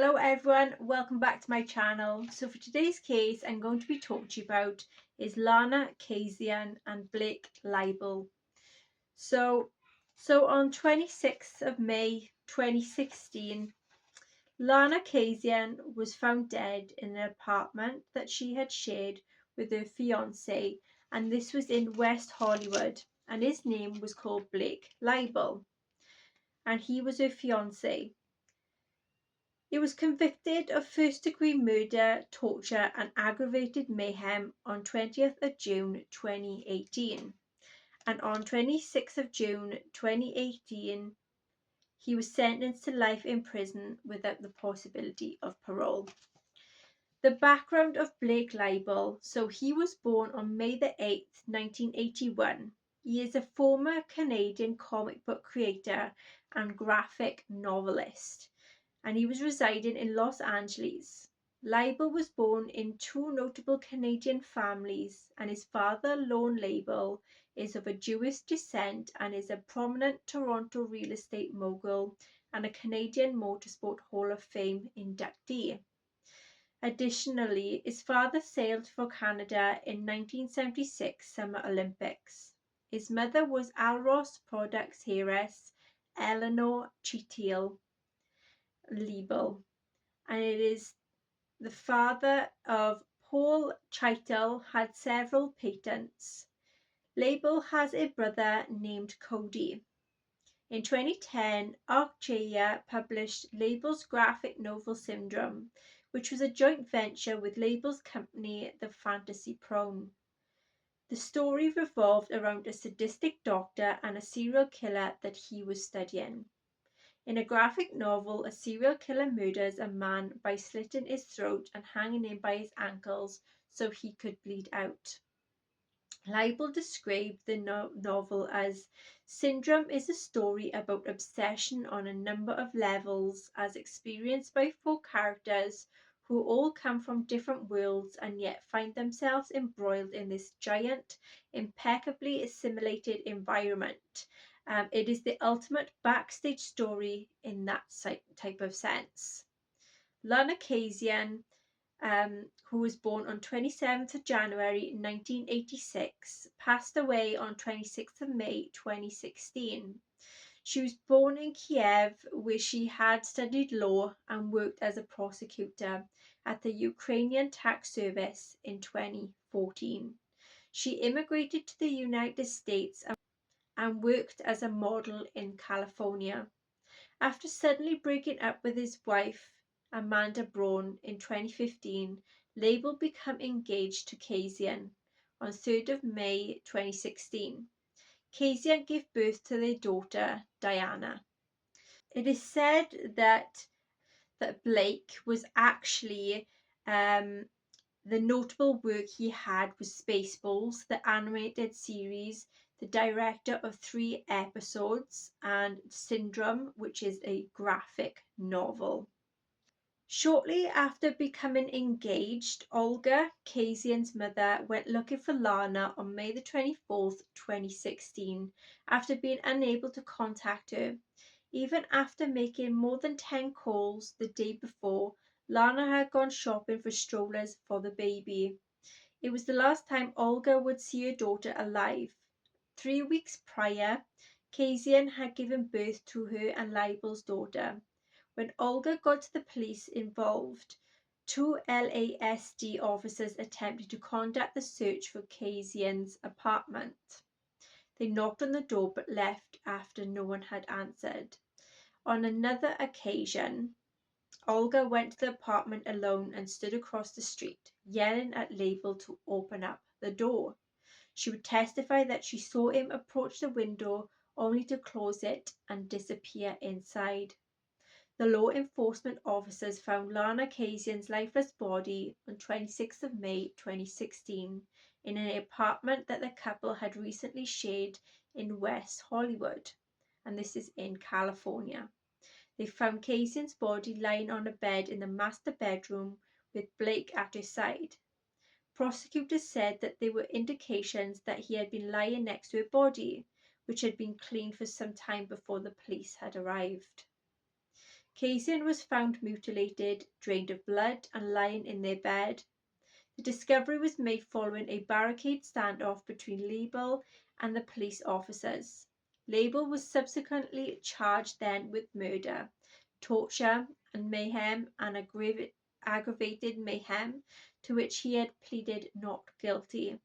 Hello everyone, welcome back to my channel. So for today's case I'm going to be talking to you about is Lana Kasian and Blake Libel. So on 26th of May 2016, Lana Kasian was found dead in an apartment that she had shared with her fiance, and this was in West Hollywood, and his name was called Blake Libel, and he was her fiance. He was convicted of first-degree murder, torture and aggravated mayhem on 20th of June 2018, and on 26th of June 2018 he was sentenced to life in prison without the possibility of parole. The background of Blake Libel. So he was born on May the 8th, 1981. He is a former Canadian comic book creator and graphic novelist, and he was residing in Los Angeles. Libel was born in two notable Canadian families, and his father, Lorne Libel, is of a Jewish descent and is a prominent Toronto real estate mogul and a Canadian Motorsport Hall of Fame inductee. Additionally, his father sailed for Canada in 1976 Summer Olympics. His mother was Alros products heiress Eleanor Chitiel Libel, and it is the father of Paul Chitel, had several patents. Libel has a brother named Cody. In 2010, Archaea published Libel's graphic novel Syndrome, which was a joint venture with Libel's company The Fantasy Prone. The story revolved around a sadistic doctor and a serial killer that he was studying. In a graphic novel, a serial killer murders a man by slitting his throat and hanging him by his ankles so he could bleed out. Libel described the novel as Syndrome is a story about obsession on a number of levels as experienced by four characters who all come from different worlds and yet find themselves embroiled in this giant, impeccably assimilated environment. It is the ultimate backstage story in that type of sense. Lana Kasian, who was born on 27th of January 1986, passed away on 26th of May 2016. She was born in Kiev, where she had studied law and worked as a prosecutor at the Ukrainian Tax Service in 2014. She immigrated to the United States and worked as a model in California. After suddenly breaking up with his wife, Amanda Braun, in 2015, Libel became engaged to Kasian on 3rd of May 2016. Kasian gave birth to their daughter, Diana. It is said that Blake was actually the notable work he had was Spaceballs, the animated series, the director of 3 episodes, and Syndrome, which is a graphic novel. Shortly after becoming engaged, Olga, Kasian's mother, went looking for Lana on May the 24th, 2016, after being unable to contact her. Even after making more than 10 calls the day before, Lana had gone shopping for strollers for the baby. It was the last time Olga would see her daughter alive. 3 weeks prior, Kasian had given birth to her and Libel's daughter. When Olga got the police involved, 2 LASD officers attempted to conduct the search for Kasian's apartment. They knocked on the door but left after no one had answered. On another occasion, Olga went to the apartment alone and stood across the street, yelling at Libel to open up the door. She would testify that she saw him approach the window only to close it and disappear inside. The law enforcement officers found Lana Kasian's lifeless body on 26th of May 2016 in an apartment that the couple had recently shared in West Hollywood, and this is in California. They found Kasian's body lying on a bed in the master bedroom with Blake at her side. Prosecutors said that there were indications that he had been lying next to her body, which had been cleaned for some time before the police had arrived. Kasian was found mutilated, drained of blood, and lying in their bed. The discovery was made following a barricade standoff between Label and the police officers. Label was subsequently charged then with murder, torture and mayhem, and aggravated mayhem, to which he had pleaded not guilty.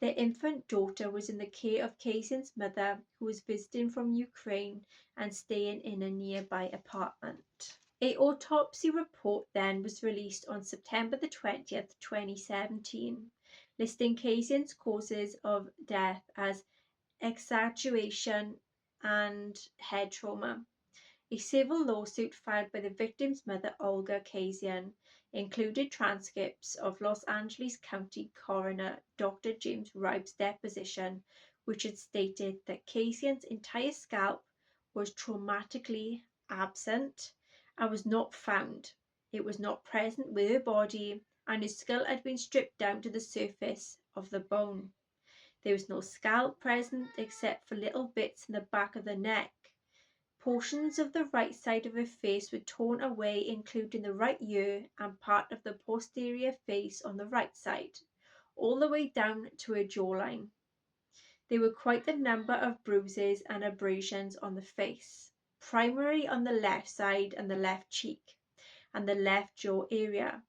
Their infant daughter was in the care of Kasian's mother, who was visiting from Ukraine and staying in a nearby apartment. A autopsy report then was released on September the 20th, 2017, listing Kasian's causes of death as exaggeration and head trauma. A civil lawsuit filed by the victim's mother, Olga Kasian, included transcripts of Los Angeles County Coroner Dr. James Ribe's deposition, which had stated that Kasian's entire scalp was traumatically absent and was not found. It was not present with her body, and her skull had been stripped down to the surface of the bone. There was no scalp present except for little bits in the back of the neck. Portions of the right side of her face were torn away, including the right ear and part of the posterior face on the right side, all the way down to her jawline. There were quite a number of bruises and abrasions on the face, primarily on the left side and the left cheek, and the left jaw area.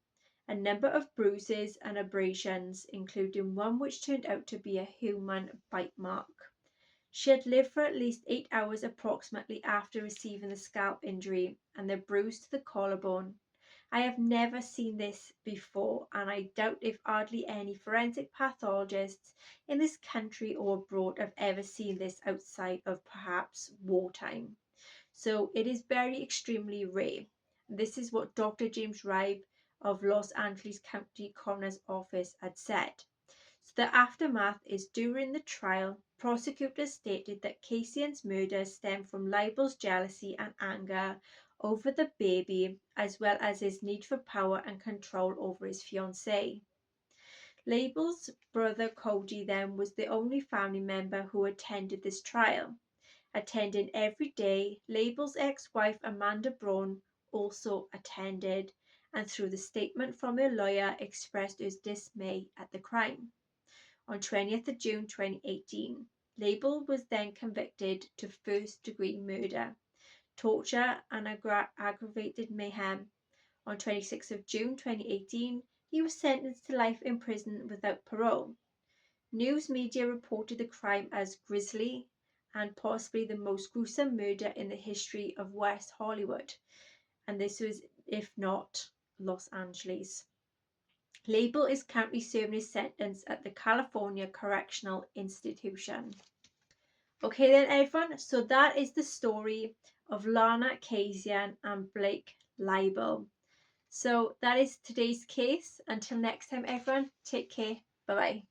A number of bruises and abrasions, including one which turned out to be a human bite mark. She had lived for at least 8 hours approximately after receiving the scalp injury and the bruise to the collarbone. I have never seen this before, and I doubt if hardly any forensic pathologists in this country or abroad have ever seen this outside of perhaps wartime. So it is very extremely rare. This is what Dr. James Ribe of Los Angeles County Coroner's Office had said. So the aftermath is during the trial, prosecutors stated that Kasian's murder stemmed from Label's jealousy and anger over the baby, as well as his need for power and control over his fiancée. Label's brother Cody then was the only family member who attended this trial. Attending every day, Label's ex-wife Amanda Braun also attended, and through the statement from her lawyer expressed her dismay at the crime. On 20th of June 2018, Label was then convicted to first-degree murder, torture and aggravated mayhem. On 26th of June 2018, he was sentenced to life in prison without parole. News media reported the crime as grisly and possibly the most gruesome murder in the history of West Hollywood, and this was, if not, Los Angeles. Label is currently serving his sentence at the California Correctional Institution. Okay then everyone, so that is the story of Lana Kasian and Blake Label. So that is today's case. Until next time everyone, take care. Bye bye.